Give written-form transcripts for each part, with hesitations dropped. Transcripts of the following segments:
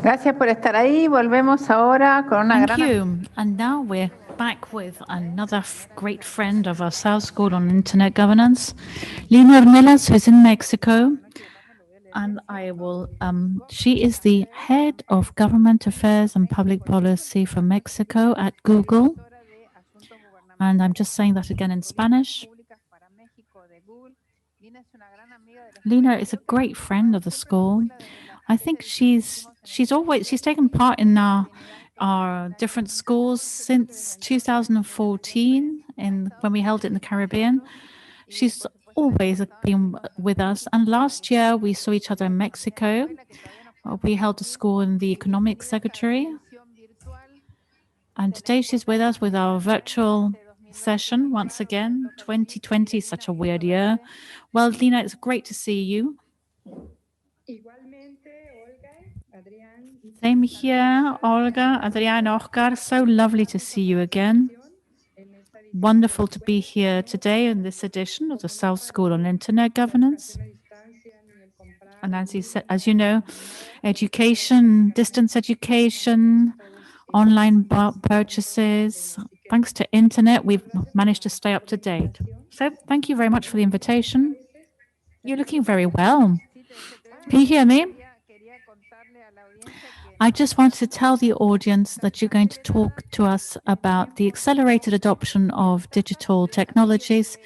Gracias por estar ahí. Volvemos ahora con una Thank you. And now we're back with another great friend of our South School on Internet Governance, Lina Ornelas, who's in Mexico. And she is the head of government affairs and public policy for Mexico at Google. And I'm just saying that again in Spanish. Lina is a great friend of the school. I think she's taken part in our different schools since 2014 when we held it in the Caribbean. She's always been with us. And last year we saw each other in Mexico. We held a school in the Economic Secretary. And today she's with us with our virtual session once again. 2020 is such a weird year. Well, Lina, it's great to see you. Same here, Olga, Adrian, Oscar. So lovely to see you again. Wonderful to be here today in this edition of the South School on Internet Governance. And as you know, education, distance education, online purchases. Thanks to internet, we've managed to stay up to date. So thank you very much for the invitation. You're looking very well. Can you hear me? I just wanted to tell the audience that you're going to talk to us about the accelerated adoption of digital technologies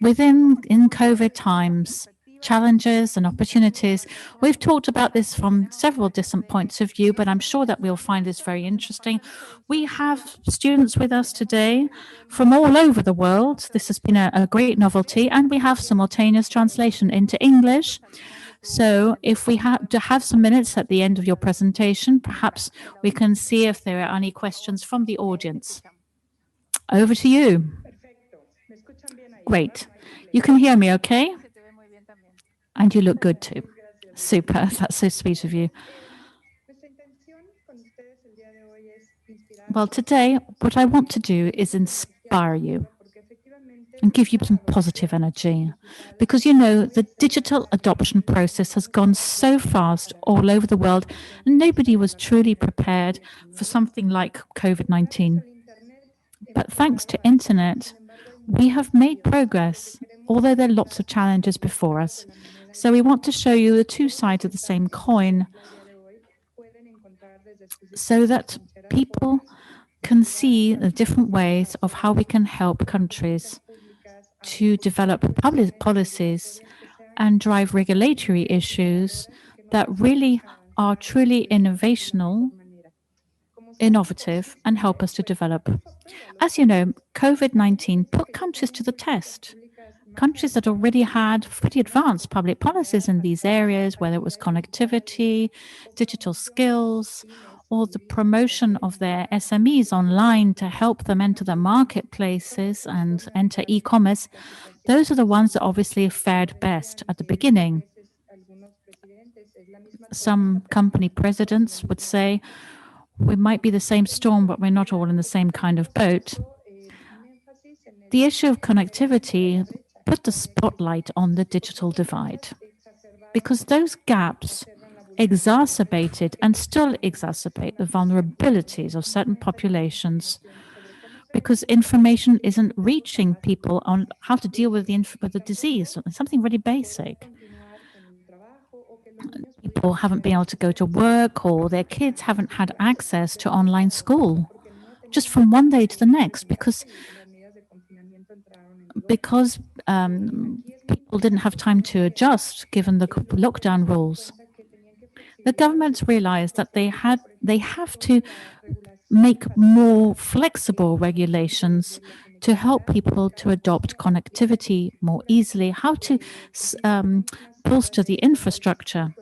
in COVID times, challenges and opportunities. We've talked about this from several different points of view, but I'm sure that we'll find this very interesting. We have students with us today from all over the world. This has been a great novelty, and we have simultaneous translation into English. So if we have to have some minutes at the end of your presentation, perhaps we can see if there are any questions from the audience. Over to you. Great. You can hear me okay? And you look good too. Super. That's so sweet of you. Well, today, what I want to do is inspire you and give you some positive energy. Because, you know, the digital adoption process has gone so fast all over the world, and nobody was truly prepared for something like COVID-19. But thanks to internet, we have made progress, although there are lots of challenges before us. So we want to show you the two sides of the same coin so that people can see the different ways of how we can help countries to develop public policies and drive regulatory issues that really are truly innovative, and help us to develop. As you know, COVID-19 put countries to the test. Countries that already had pretty advanced public policies in these areas, whether it was connectivity, digital skills, or the promotion of their SMEs online to help them enter the marketplaces and enter e-commerce, those are the ones that obviously fared best at the beginning. Some company presidents would say, we might be the same storm, but we're not all in the same kind of boat. The issue of connectivity put the spotlight on the digital divide, because those gaps exacerbated and still exacerbate the vulnerabilities of certain populations, because information isn't reaching people on how to deal with the disease, something really basic. People haven't been able to go to work, or their kids haven't had access to online school just from one day to the next because people didn't have time to adjust given the lockdown rules. The governments realized that they have to make more flexible regulations to help people to adopt connectivity more easily, how to bolster the infrastructure.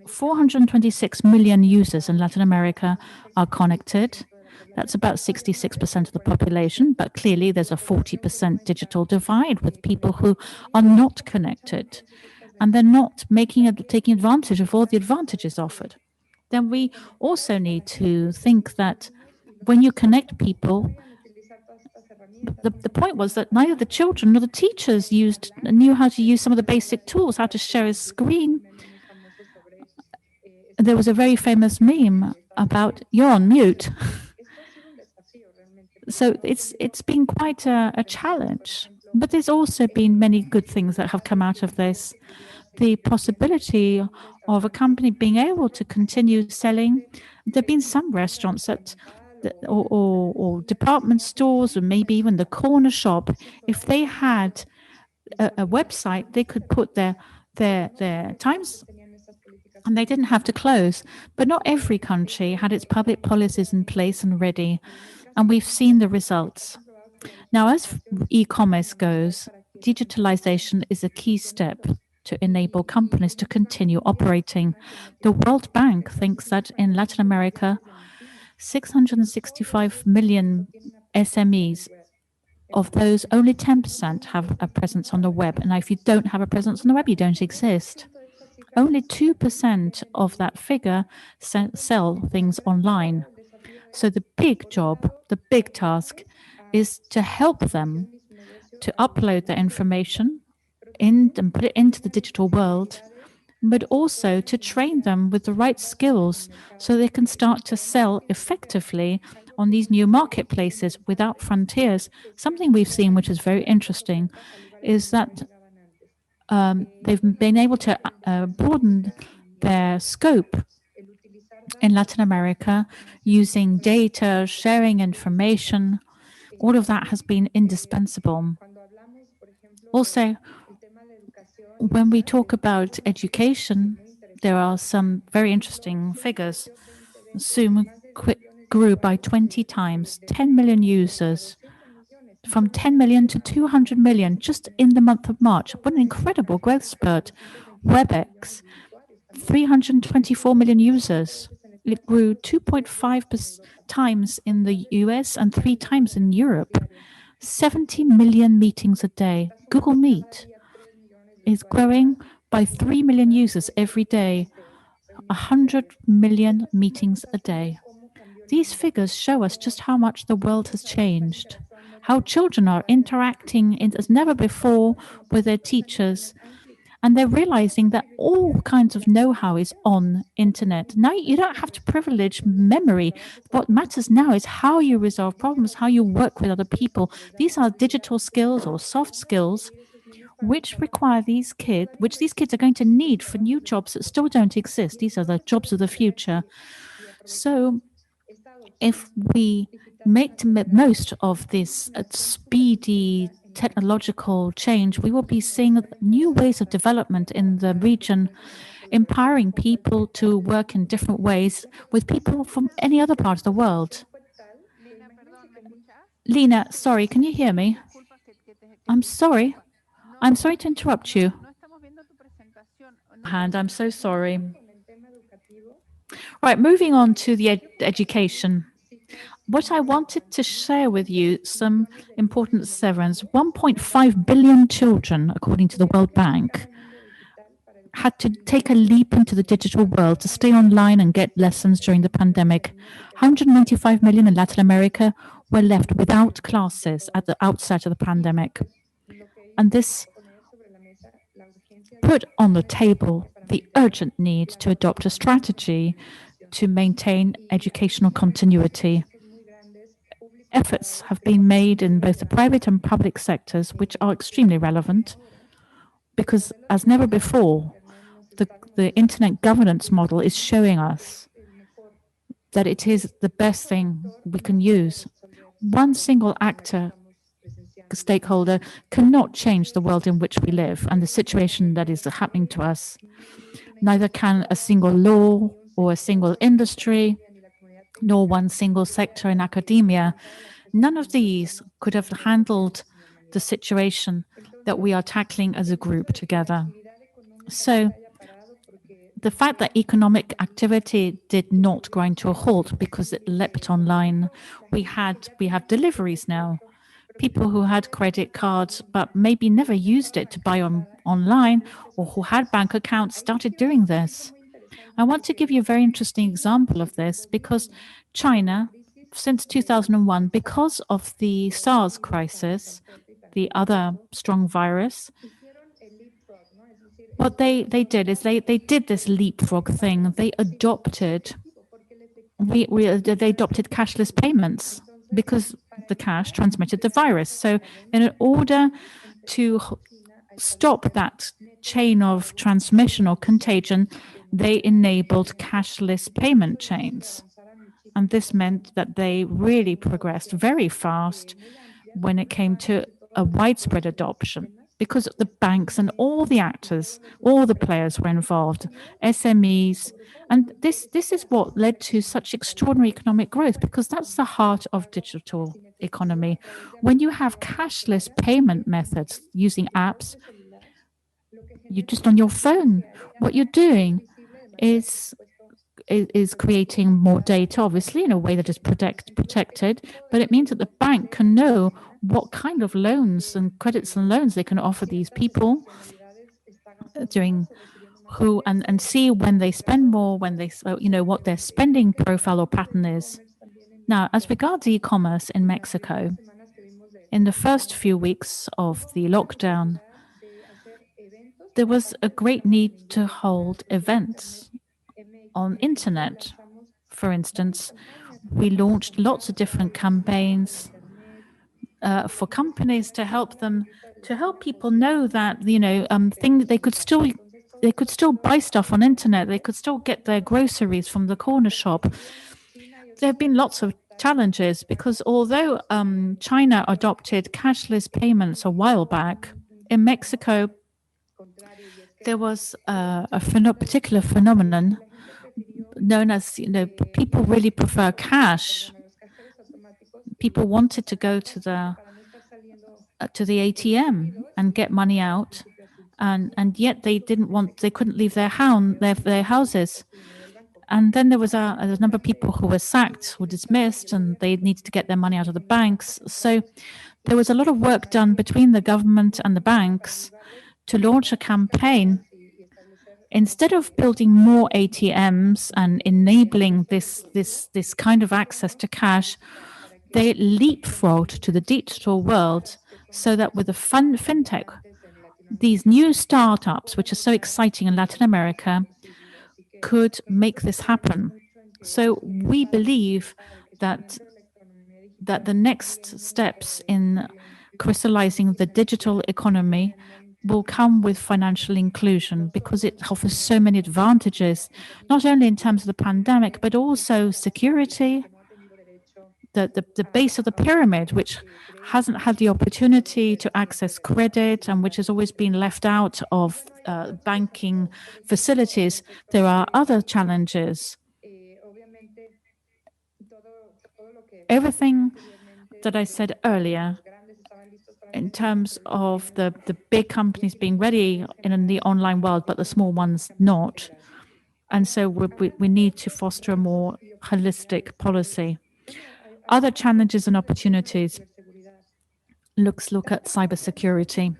426 million users in Latin America are connected. That's about 66% of the population, but clearly there's a 40% digital divide with people who are not connected, and they're not taking advantage of all the advantages offered. Then we also need to think that when you connect people, the point was that neither the children nor the teachers knew how to use some of the basic tools, how to share a screen. there was a very famous meme about you're on mute. So it's been quite a challenge. But there's also been many good things that have come out of this. The possibility of a company being able to continue selling. There have been some restaurants or department stores, or maybe even the corner shop. If they had a website, they could put their times and they didn't have to close. But not every country had its public policies in place and ready. And we've seen the results. Now, as e-commerce goes, digitalization is a key step to enable companies to continue operating. The World Bank thinks that in Latin America, 665 million SMEs, of those, only 10% have a presence on the web. And if you don't have a presence on the web, you don't exist. Only 2% of that figure sell things online. So the big job, the big task is to help them to upload their information and put it into the digital world, but also to train them with the right skills so they can start to sell effectively on these new marketplaces without frontiers. Something we've seen, which is very interesting, is that they've been able to broaden their scope in Latin America using data, sharing information. All of that has been indispensable. Also, when we talk about education, there are some very interesting figures. Zoom grew by 20 times, 10 million users, from 10 million to 200 million just in the month of March. What an incredible growth spurt. WebEx, 324 million users. It grew 2.5 times in the US and 3 times in Europe. 70 million meetings a day. Google Meet is growing by 3 million users every day. 100 million meetings a day. These figures show us just how much the world has changed, how children are interacting as never before with their teachers, and they're realizing that all kinds of know-how is on internet. Now you don't have to privilege memory. What matters now is how you resolve problems, how you work with other people. These are digital skills or soft skills which these kids are going to need for new jobs that still don't exist. These are the jobs of the future. So if we make the most of this speedy technological change, we will be seeing new ways of development in the region, empowering people to work in different ways with people from any other part of the world. Lina, sorry, can you hear me? I'm sorry. I'm sorry to interrupt you. I'm so sorry. Right, moving on to the education. What I wanted to share with you some important severance. 1.5 billion children, according to the World Bank, had to take a leap into the digital world to stay online and get lessons during the pandemic. 195 million in Latin America were left without classes at the outset of the pandemic. And this put on the table the urgent need to adopt a strategy to maintain educational continuity. Efforts have been made in both the private and public sectors, which are extremely relevant, because as never before, the internet governance model is showing us that it is the best thing we can use. One single stakeholder cannot change the world in which we live and the situation that is happening to us. Neither can a single law or a single industry, nor one single sector in academia. None of these could have handled the situation that we are tackling as a group together. So the fact that economic activity did not grind to a halt because it leapt online, we have deliveries now. People who had credit cards but maybe never used it to buy online, or who had bank accounts, started doing this. I want to give you a very interesting example of this, because China, since 2001, because of the SARS crisis, the other strong virus, what they did is they did this leapfrog thing. They adopted they adopted cashless payments because the cash transmitted the virus. So in order to stop that chain of transmission or contagion, they enabled cashless payment chains. And this meant that they really progressed very fast when it came to a widespread adoption because the banks and all the actors, all the players were involved, SMEs. And this is what led to such extraordinary economic growth because that's the heart of digital economy. When you have cashless payment methods using apps, you just on your phone, what you're doing is creating more data, obviously, in a way that is protected, but it means that the bank can know what kind of loans and credits and loans they can offer these people during who and see when they spend more, when they what their spending profile or pattern is. Now, as regards e-commerce in Mexico, in the first few weeks of the lockdown, there was a great need to hold events on internet. For instance, we launched lots of different campaigns for companies to help people know that things they could still buy stuff on internet. They could still get their groceries from the corner shop. There have been lots of challenges because although China adopted cashless payments a while back, in Mexico there was a particular phenomenon known as people really prefer cash. People wanted to go to the ATM and get money out, and yet they couldn't leave their houses. And then there was a number of people who were sacked or dismissed, and they needed to get their money out of the banks. So there was a lot of work done between the government and the banks to launch a campaign. Instead of building more ATMs and enabling this kind of access to cash, they leapfrogged to the digital world so that with the fintech, these new startups, which are so exciting in Latin America, could make this happen. So we believe that the next steps in crystallizing the digital economy will come with financial inclusion because it offers so many advantages, not only in terms of the pandemic, but also security, the base of the pyramid, which hasn't had the opportunity to access credit and which has always been left out of banking facilities. There are other challenges. Everything that I said earlier in terms of the big companies being ready in the online world, but the small ones not. And so we need to foster a more holistic policy. Other challenges and opportunities. Look at cybersecurity.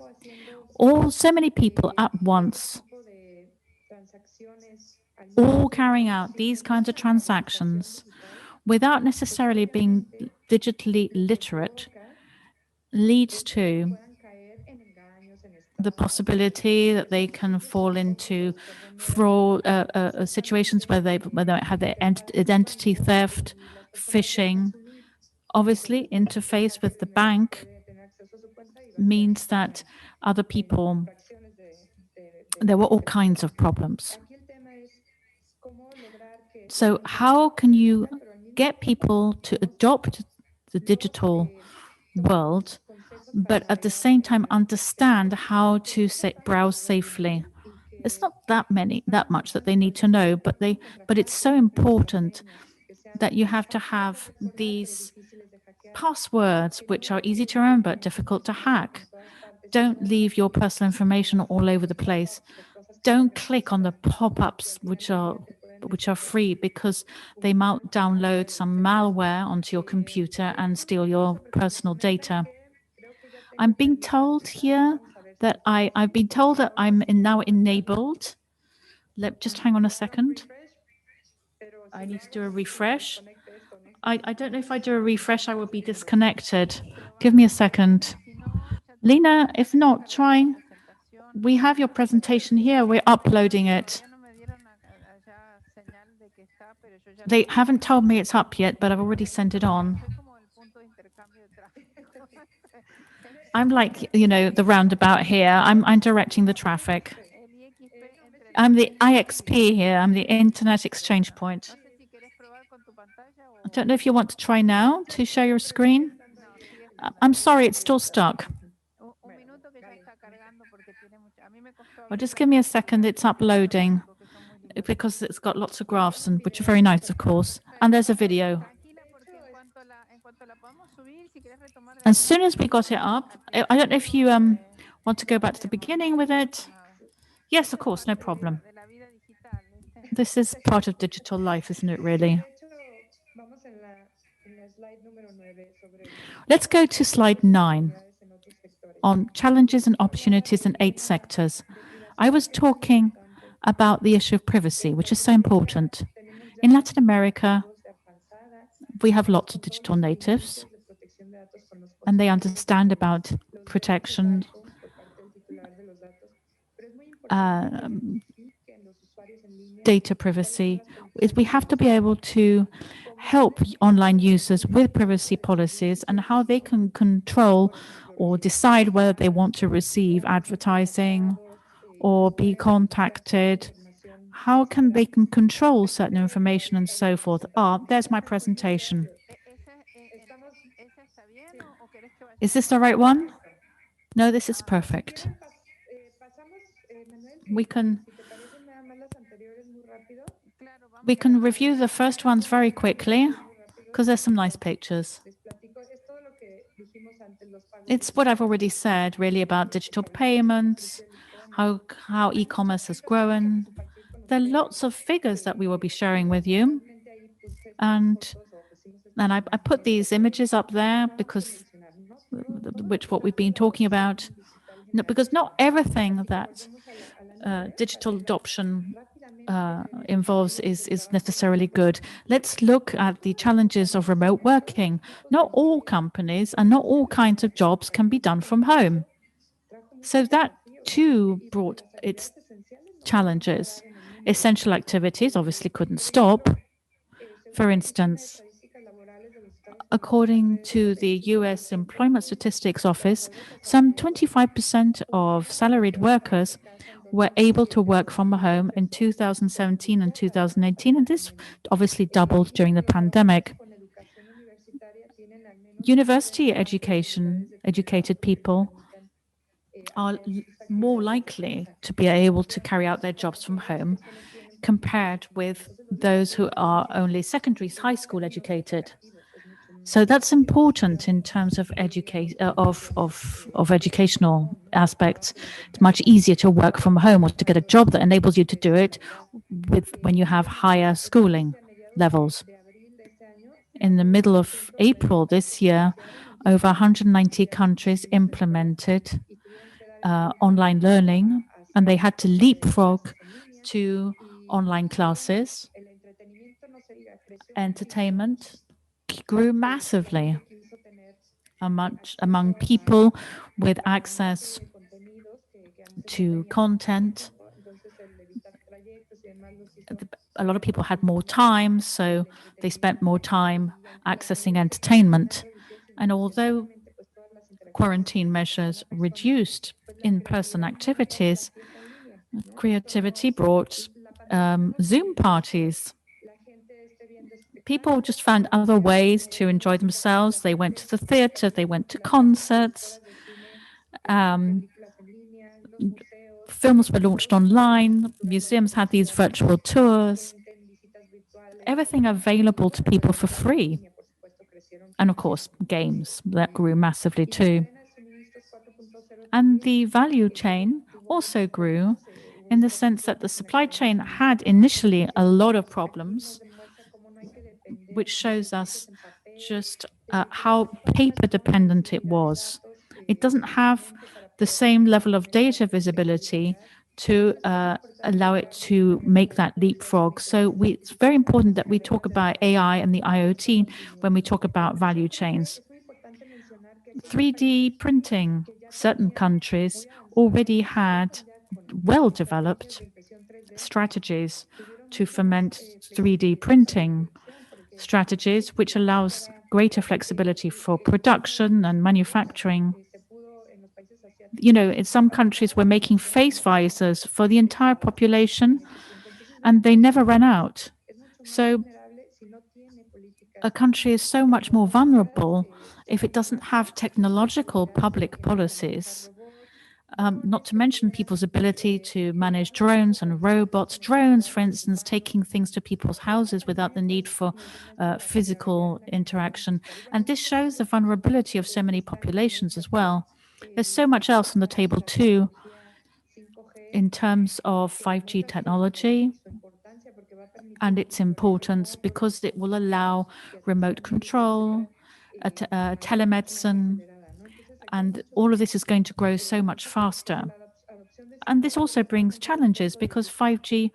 So many people at once, all carrying out these kinds of transactions without necessarily being digitally literate, leads to the possibility that they can fall into fraud situations where they have their identity theft, phishing. Obviously, interface with the bank means that other people, there were all kinds of problems. So how can you get people to adopt the digital world, but at the same time understand how to browse safely? It's not that much that they need to know, but it's so important that you have to have these passwords which are easy to remember, difficult to hack. Don't leave your personal information all over the place. Don't click on the pop-ups which are free because they might download some malware onto your computer and steal your personal data. I'm being told here that I've been told that I'm now enabled. Just hang on a second. I need to do a refresh. I don't know if I do a refresh, I will be disconnected. Give me a second. Lina, if not, try. We have your presentation here. We're uploading it. They haven't told me it's up yet, but I've already sent it on. I'm like, the roundabout here. I'm directing the traffic. I'm the IXP here. I'm the Internet Exchange Point. I don't know if you want to try now to share your screen. I'm sorry, it's still stuck. Well, just give me a second. It's uploading because it's got lots of graphs, and which are very nice, of course. And there's a video. As soon as we got it up, I don't know if you want to go back to the beginning with it. Yes, of course, no problem. This is part of digital life, isn't it, really? Let's go to slide 9 on challenges and opportunities in 8 sectors. I was talking about the issue of privacy, which is so important. In Latin America, we have lots of digital natives, and they understand about protection, data privacy. We have to be able to help online users with privacy policies and how they can control or decide whether they want to receive advertising or be contacted. How can they control certain information and so forth? There's my presentation. Is this the right one? No, this is perfect. We can review the first ones very quickly because there's some nice pictures. It's what I've already said, really, about digital payments, how e-commerce has grown. There are lots of figures that we will be sharing with you. And I put these images up there because what we've been talking about, because not everything that digital adoption involves is necessarily good. Let's look at the challenges of remote working. Not all companies and not all kinds of jobs can be done from home. So that too brought its challenges. Essential activities obviously couldn't stop. For instance, according to the US Employment Statistics Office, some 25% of salaried workers were able to work from home in 2017 and 2018, and this obviously doubled during the pandemic. University educated people are more likely to be able to carry out their jobs from home compared with those who are only secondary, high school educated. So that's important in terms of educational aspects. It's much easier to work from home or to get a job that enables you to do it when you have higher schooling levels. In the middle of April this year, over 190 countries implemented online learning, and they had to leapfrog to online classes. Entertainment grew massively among people with access to content. A lot of people had more time, so they spent more time accessing entertainment. And although quarantine measures reduced in-person activities, creativity brought Zoom parties. People just found other ways to enjoy themselves. They went to the theater, they went to concerts. Films were launched online. Museums had these virtual tours. Everything available to people for free. And of course, games that grew massively too. And the value chain also grew in the sense that the supply chain had initially a lot of problems, which shows us just how paper dependent it was. It doesn't have the same level of data visibility to allow it to make that leapfrog. So it's very important that we talk about AI and the IoT when we talk about value chains. 3D printing certain countries already had well-developed strategies to foment 3D printing strategies, which allows greater flexibility for production and manufacturing. In some countries, we're making face visors for the entire population, and they never ran out. So a country is so much more vulnerable if it doesn't have technological public policies. Not to mention people's ability to manage drones and robots. Drones, for instance, taking things to people's houses without the need for physical interaction. And this shows the vulnerability of so many populations as well. There's so much else on the table too in terms of 5G technology and its importance, because it will allow remote control, telemedicine, and all of this is going to grow so much faster. And this also brings challenges because 5G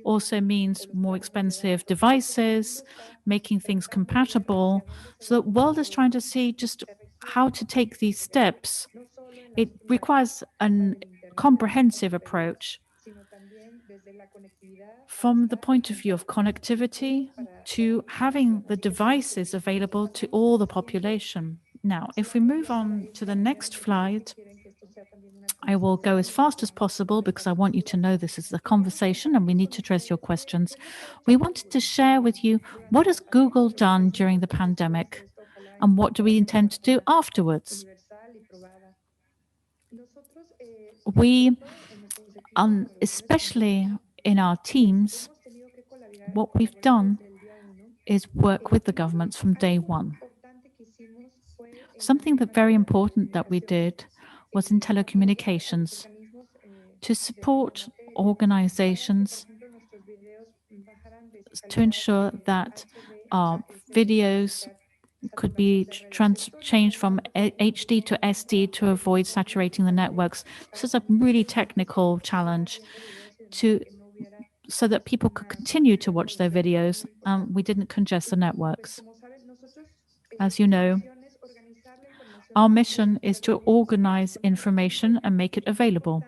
also means more expensive devices, making things compatible. So the world is trying to see just how to take these steps. It requires a comprehensive approach from the point of view of connectivity to having the devices available to all the population. Now, if we move on to the next slide, I will go as fast as possible because I want you to know this is a conversation and we need to address your questions. We wanted to share with you what has Google done during the pandemic and what do we intend to do afterwards. We, especially in our teams, what we've done is work with the governments from day one. Something that very important that we did was in telecommunications to support organizations to ensure that our videos could be changed from HD to SD to avoid saturating the networks. This is a really technical challenge so that people could continue to watch their videos. We didn't congest the networks. As you know, our mission is to organize information and make it available.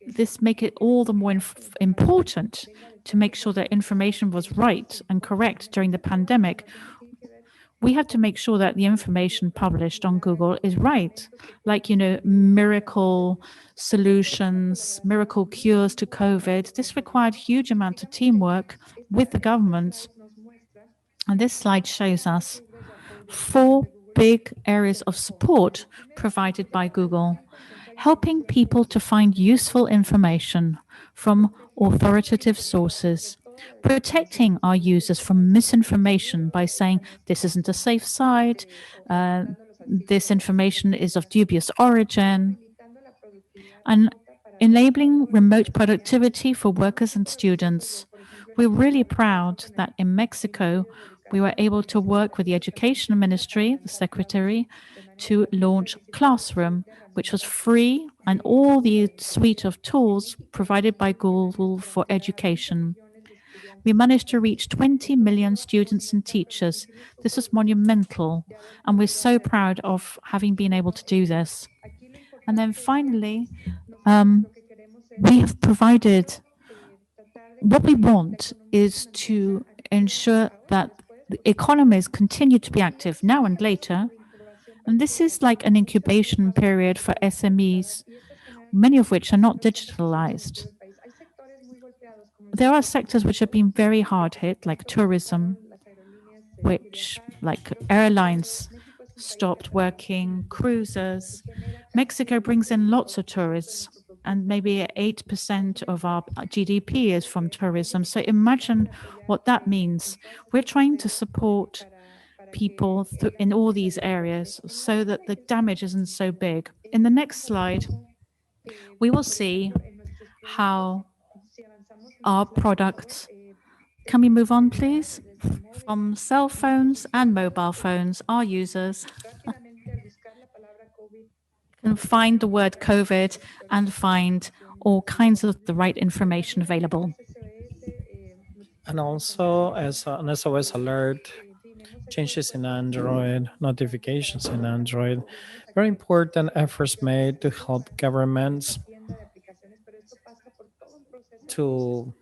This make it all the more important to make sure that information was right and correct during the pandemic. We have to make sure that the information published on Google is right. Like, miracle solutions, miracle cures to COVID. This required huge amounts of teamwork with the government. And this slide shows us 4 big areas of support provided by Google, helping people to find useful information from authoritative sources, protecting our users from misinformation by saying this isn't a safe site, this information is of dubious origin, and enabling remote productivity for workers and students. We're really proud that in Mexico, we were able to work with the Education Ministry, the Secretary, to launch Classroom, which was free, and all the suite of tools provided by Google for education. We managed to reach 20 million students and teachers. This was monumental, and we're so proud of having been able to do this. And then finally, we have provided, what we want is to ensure that the economies continue to be active now and later. And this is like an incubation period for SMEs, many of which are not digitalized. There are sectors which have been very hard hit, like tourism, which, like airlines, stopped working, cruises. Mexico brings in lots of tourists, and maybe 8% of our GDP is from tourism. So imagine what that means. We're trying to support people in all these areas so that the damage isn't so big. In the next slide, we will see how our products, can we move on please? From cell phones and mobile phones, our users can find the word COVID and find all kinds of the right information available. And also, as an SOS alert, changes in Android, notifications in Android, very important efforts made to help governments to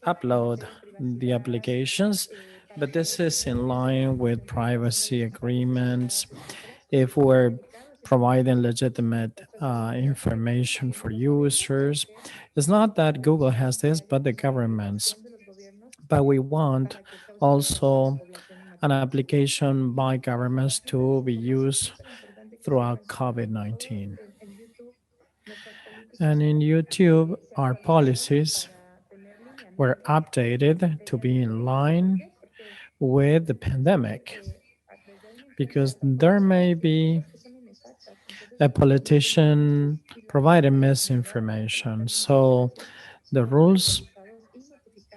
upload the applications, but this is in line with privacy agreements. If we're providing legitimate information for users, it's not that Google has this, but the governments. But we want also an application by governments to be used throughout COVID 19. And in YouTube, our policies were updated to be in line with the pandemic because there may be a politician providing misinformation. So the rules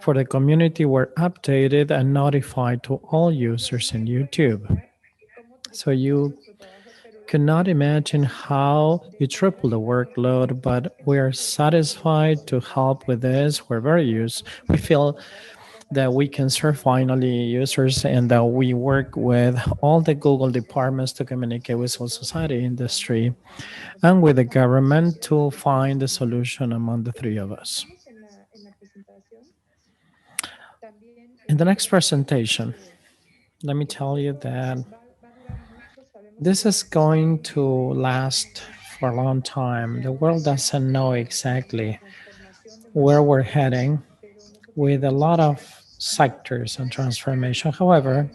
for the community were updated and notified to all users in YouTube. So you cannot imagine how you triple the workload, but we are satisfied to help with this. We feel that we can serve finally users and that we work with all the Google departments to communicate with civil society industry and with the government to find a solution among the three of us. In the next presentation, let me tell you that this is going to last for a long time. The world doesn't know exactly where we're heading with a lot of sectors and transformation. However,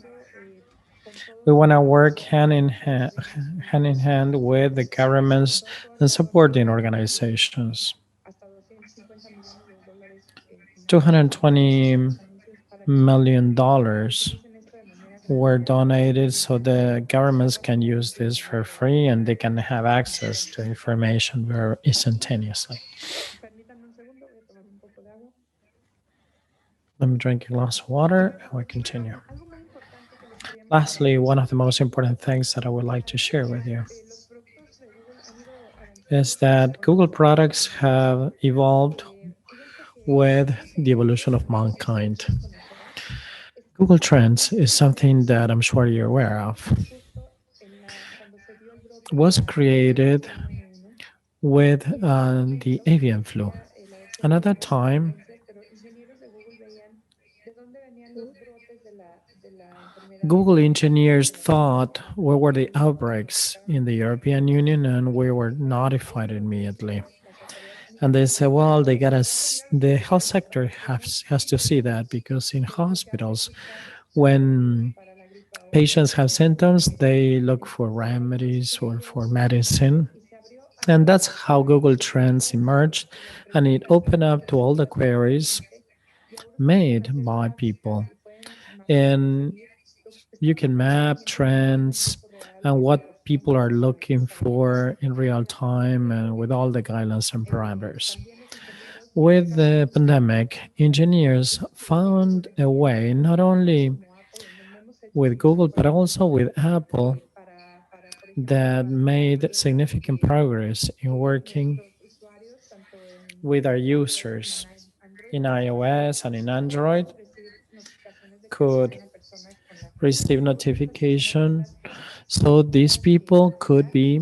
we want to work hand in hand with the governments and supporting organizations. $220 million were donated so the governments can use this for free and they can have access to information very instantaneously. Let me drink a glass of water and we continue. Lastly, one of the most important things that I would like to share with you is that Google products have evolved with the evolution of mankind. Google Trends is something that I'm sure you're aware of. It was created with the avian flu. And at that time, Google engineers thought where were the outbreaks in the European Union, and we were notified immediately. And they said, well, the health sector has to see that because in hospitals, when patients have symptoms, they look for remedies or for medicine. And that's how Google Trends emerged. And it opened up to all the queries made by people. And you can map trends and what people are looking for in real time and with all the guidelines and parameters. With the pandemic, engineers found a way, not only with Google, but also with Apple, that made significant progress in working with our users in iOS and in Android could receive notification. So these people could be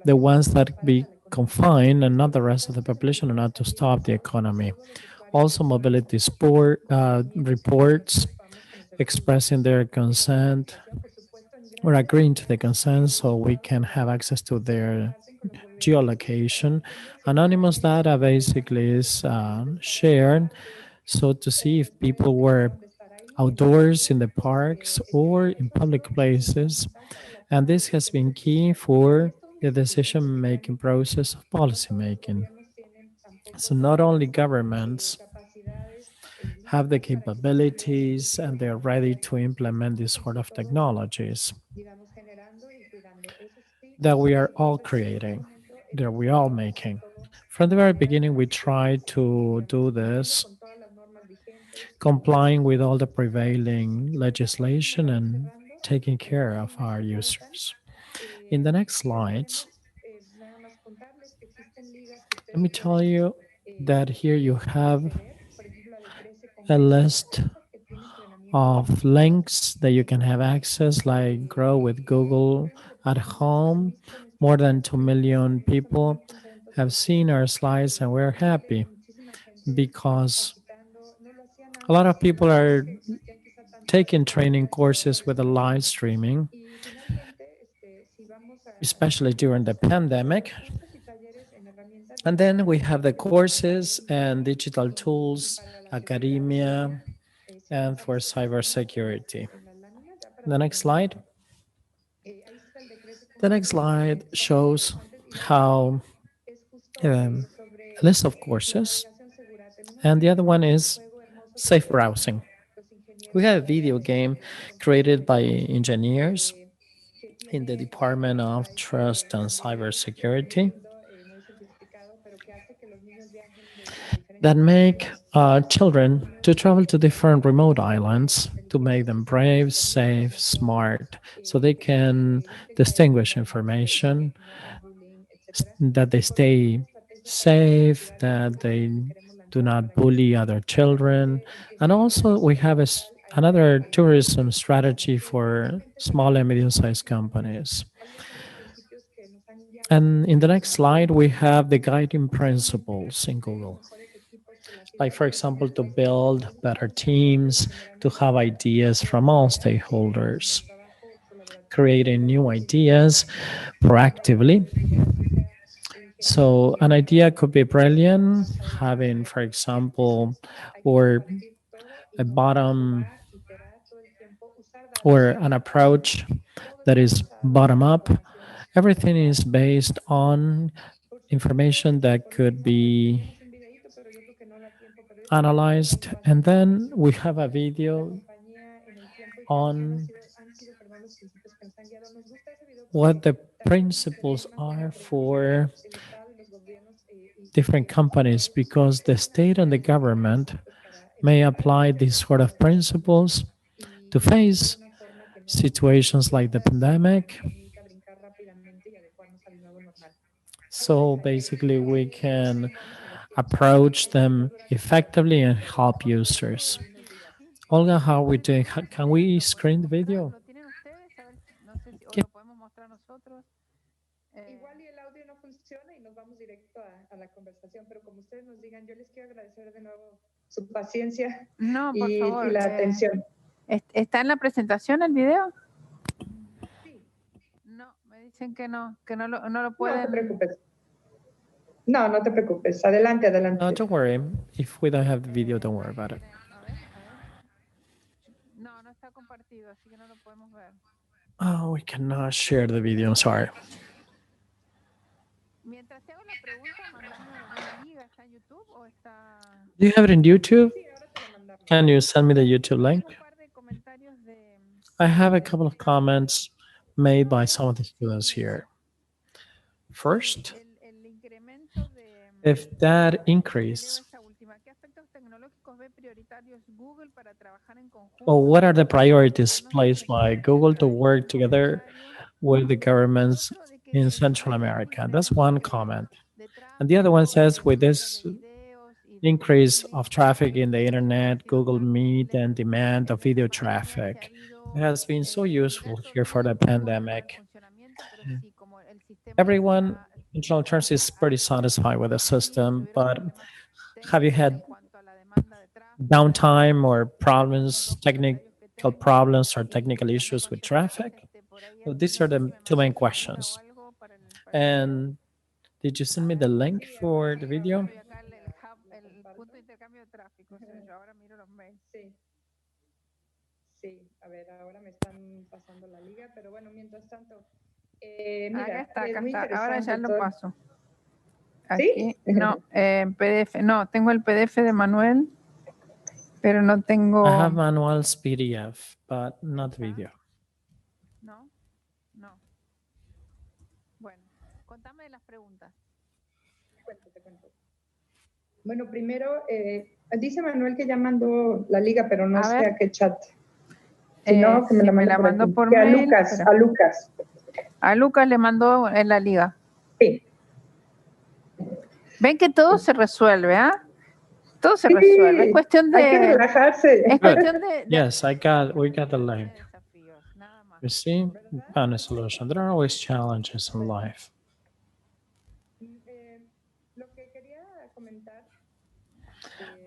the ones that be confined and not the rest of the population and not to stop the economy. Also, mobility sport reports expressing their consent or agreeing to the consent so we can have access to their geolocation. Anonymous data basically is shared so to see if people were outdoors in the parks or in public places. And this has been key for the decision making process of policy making. So not only governments have the capabilities and they're ready to implement this sort of technologies that we are all creating, that we are all making. From the very beginning, we tried to do this, complying with all the prevailing legislation and taking care of our users. In the next slides, let me tell you that here you have a list of links that you can have access, like Grow with Google at Home. More than 2 million people have seen our slides, and we're happy because a lot of people are taking training courses with the live streaming, especially during the pandemic. And then we have the courses and digital tools, academia, and for cybersecurity. The next slide. The next slide shows how a list of courses, and the other one is safe browsing. We have a video game created by engineers in the Department of Trust and Cybersecurity that make children to travel to different remote islands to make them brave, safe, smart, so they can distinguish information, that they stay safe, that they do not bully other children. And also, we have another tourism strategy for small and medium sized companies. And in the next slide, we have the guiding principles in Google. Like, for example, to build better teams, to have ideas from all stakeholders, creating new ideas proactively. So, an idea could be brilliant, having, for example, or a bottom or an approach that is bottom up. Everything is based on information that could be analyzed. And then we have a video on what the principles are for different companies, because the state and the government may apply these sort of principles to face situations like the pandemic. So basically, we can approach them effectively and help users. Olga, how are we doing? Can we screen the video? ¿Lo tienen ustedes? A ver, no sé si o ¿Qué? lo podemos mostrar nosotros. Igual y el audio no funciona y nos vamos directo a la conversación, pero como ustedes nos digan, yo les quiero agradecer de nuevo su paciencia No, por favor. y la atención. ¿Está en la presentación el video? Sí, No, me dicen que no lo no te pueden. preocupes. No, no te preocupes. Adelante, adelante. No, don't worry. If we don't have the video, don't worry about it. A ver. No está compartido, así que no lo podemos ver. Oh, we cannot share the video. I'm sorry. Mientras te hago la pregunta, mandame una liga. ¿Está en YouTube o está...? Do you have it in YouTube? Sí, ahora te lo mandamos. Can you send me the YouTube link? Un par de comentarios de... I have a couple of comments made by some of the students here. First, El incremento de... if that increase, Esta última, ¿qué aspectos tecnológicos ve prioritarios Google para trabajar en conjunto? or what are the priorities placed by Google to work together with the governments in Central America? That's one comment. And the other one says, with this increase of traffic in the internet, Google Meet, and demand of video traffic, it has been so useful here for the pandemic. Everyone, in general terms, is pretty satisfied with the system, but have you had downtime or problems, technical problems or technical issues with traffic? So these are the two main questions. And did you send me the link for the video? Sí. Sí, a ver, ahora me están pasando la liga, pero bueno, mientras tanto, mira, Acá es muy está. Ahora ya interesante lo todo. paso. ¿Sí? Aquí, no, en PDF. No, tengo el PDF de Manuel, pero no tengo... I have Manuel's PDF, but not video. No. Bueno, contame de las preguntas. Te cuento. Bueno, primero, dice Manuel que ya mandó la liga, pero no A sé ver. a qué chat. Si no, que me sí, la me mande la mandó aquí. por Que mail, pero- a Lucas. A Lucas le mandó en la liga. Sí. Ven que todo se resuelve, ¿ah? todo se resuelve. Es cuestión Hay que de... relajarse. Es cuestión de Yes, we got the link. desafíos, nada más. You see, we found a solution. There are always challenges in life. Lo que quería comentar,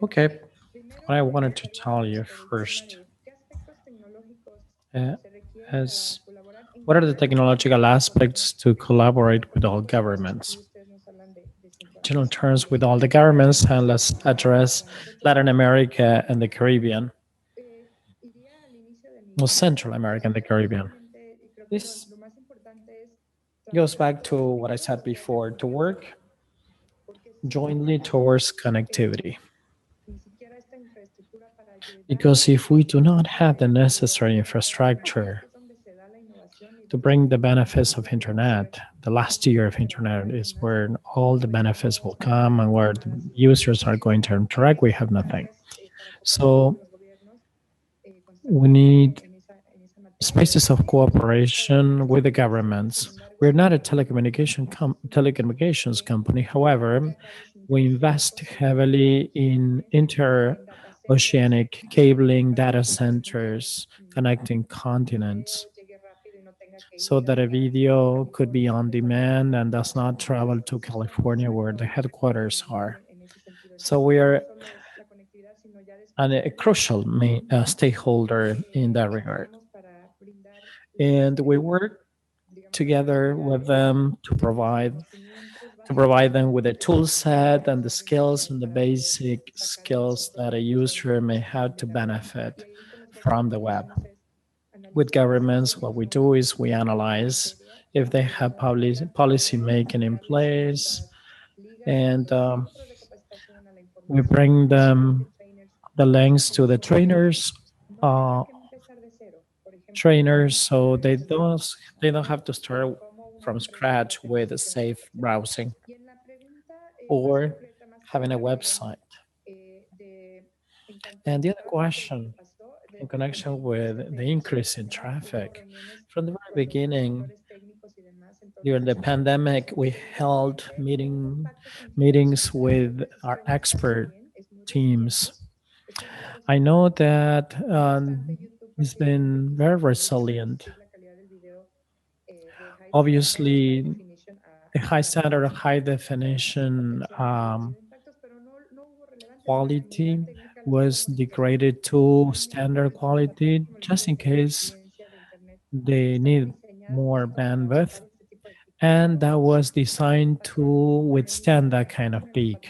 Okay, primero, what I wanted to hablaba tell you por el tema first de qué aspectos tecnológicos uh, se requieren is para colaborar en what are the gobiernos technological aspects to collaborate with all y governments? ustedes nos hablan de General sincronización. terms with all the governments, and let's address Latin America and the Caribbean, Iría al inicio de mi well, Central America and the Caribbean. Obviamente, y creo que This lo más importante es goes back to what I said before, to work porque si jointly towards connectivity. ni siquiera esta infraestructura para ayudar Because if we do not have the necessary infrastructure es donde se da la innovación y to bring the benefits of internet, the last year of internet is where all the benefits will come and where the users are going to interact. We have nothing. So los gobiernos we need en esa materia. spaces of cooperation with the governments. We're not a telecommunications company. However, we invest heavily in interoceanic cabling data centers connecting continents Llegue rápido y no tenga que so ir that a hasta video could be on demand and does not travel to California where the headquarters are. en ese sentido. So we are No solo es la conectividad, sino ya después a crucial stakeholder in that regard. para brindar And we work together with them to provide them with a tool set and the skills and the basic skills that a user may have to benefit from the web. With governments, what we do is we analyze if they have policy making in place, and we bring them the links to the trainers so they don't have to start from scratch with a safe browsing or having a website. And the other question in connection with the increase in traffic, from the very beginning, during the pandemic, we held meetings with our expert teams. I know that it's been very resilient. Obviously, the high standard of high definition quality was degraded to standard quality just in case they need more bandwidth. And that was designed to withstand that kind of peak.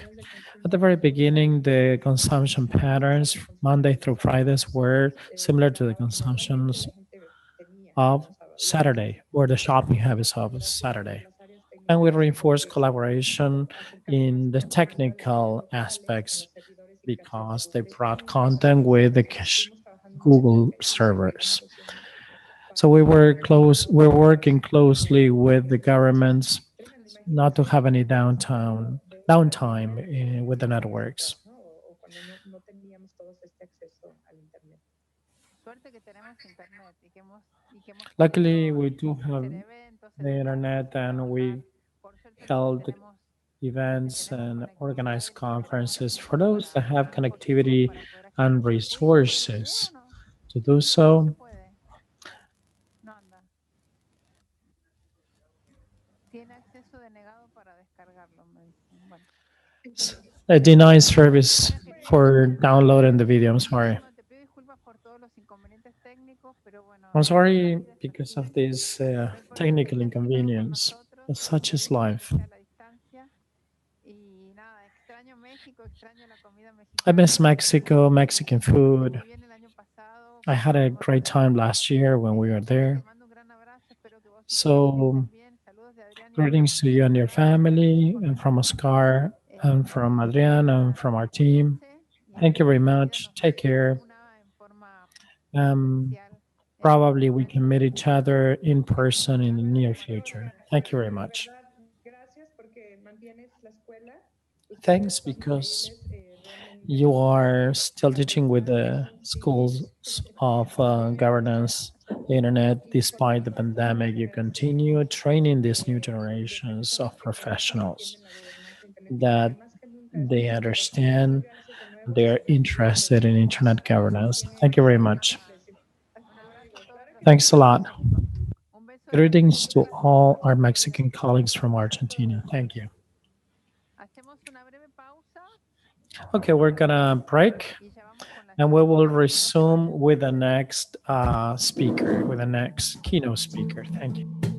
At the very beginning, the consumption patterns Monday through Fridays were similar to the consumptions of Saturday or the shopping habits of Saturday. And we reinforce collaboration in the technical aspects because they brought content with the Google servers. So we're working closely with the governments not to have any downtime with the networks. Luckily, we do have the internet and we held events and organized conferences for those that have connectivity and resources to do so. A denied service for downloading the video. I'm sorry. I'm sorry because of this technical inconvenience. Such is life. I miss Mexico, Mexican food. I had a great time last year when we were there. So, greetings to you and your family, and from Oscar, and from Adrian, and from our team. Thank you very much. Take care. Probably we can meet each other in person in the near future. Thank you very much. Thanks because you are still teaching with the schools of governance, the internet, despite the pandemic. You continue training these new generations of professionals that they understand they're interested in internet governance. Thank you very much. Thanks a lot. Greetings to all our Mexican colleagues from Argentina. Thank you. Okay, we're gonna break and we will resume with the next speaker, with the next keynote speaker. Thank you.